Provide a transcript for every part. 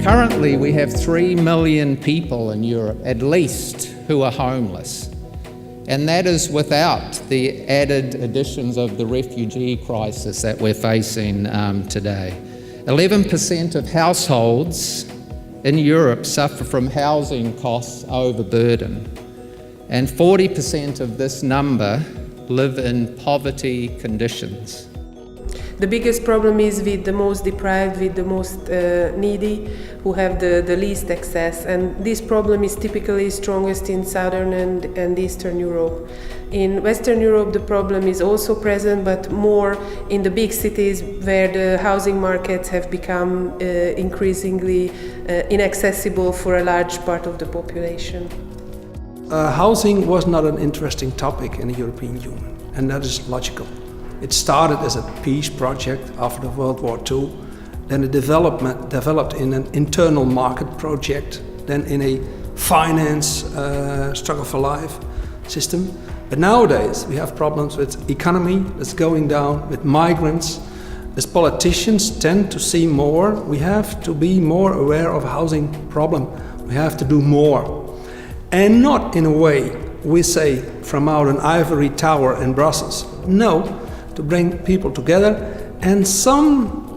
Currently, we have 3 million people in Europe, at least, who are homeless. And that is without the added additions of the refugee crisis that we're facing today. 11% of households in Europe suffer from housing costs overburden. And 40% of this number live in poverty conditions. The biggest problem is with the most deprived, with the most needy, who have the least access. And this problem is typically strongest in Southern and Eastern Europe. In Western Europe, the problem is also present, but more in the big cities where the housing markets have become increasingly inaccessible for a large part of the population. Housing was not an interesting topic in the European Union, and that is logical. It started as a peace project after World War II, then it developed in an internal market project, then in a finance struggle for life system. But nowadays we have problems with economy that's going down, with migrants. As politicians tend to see more, we have to be more aware of a housing problem. We have to do more. And not in a way we say from out an ivory tower in Brussels. No, to bring people together, and some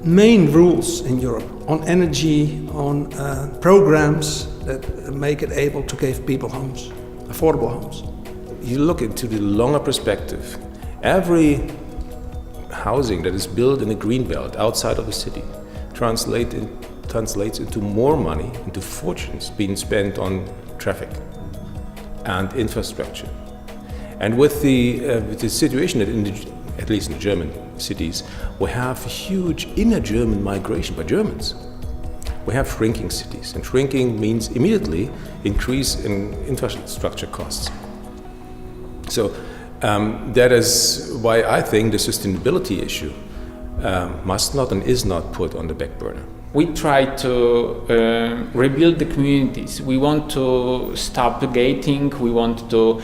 main rules in Europe on energy, on programs that make it able to give people homes, affordable homes. You look into the longer perspective. Every housing that is built in a green belt outside of a city translates into more money, into fortunes being spent on traffic and infrastructure. And with the situation that at least in the German cities, we have huge inner German migration by Germans. We have shrinking cities, and shrinking means immediately increase in infrastructure costs. So that is why I think the sustainability issue must not and is not put on the back burner. We try to rebuild the communities. We want to stop the gating. We want to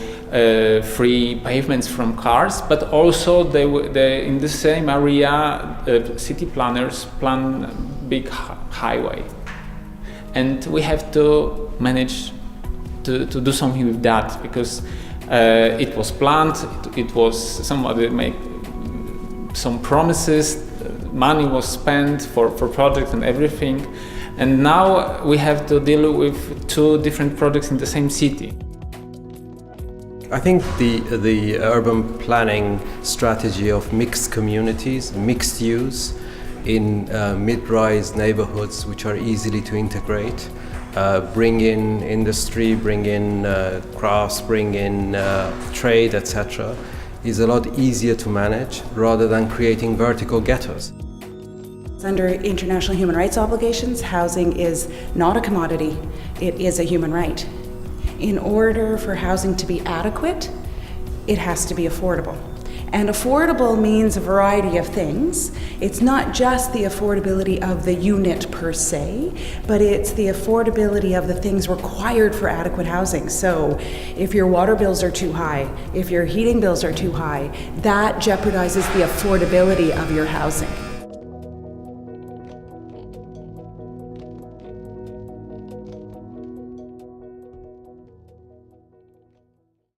free pavements from cars, but also they in the same area, city planners plan big highway, and we have to manage to do something with that, because it was planned. It was somebody make some promises. Money was spent for projects and everything, and now we have to deal with 2 different projects in the same city. I think the urban planning strategy of mixed communities, mixed use in mid-rise neighborhoods which are easily to integrate, bring in industry, bring in crafts, bring in trade, etc., is a lot easier to manage rather than creating vertical ghettos. Under international human rights obligations, housing is not a commodity, it is a human right. In order for housing to be adequate, it has to be affordable. And affordable means a variety of things. It's not just the affordability of the unit per se, but it's the affordability of the things required for adequate housing. So if your water bills are too high, if your heating bills are too high, that jeopardizes the affordability of your housing.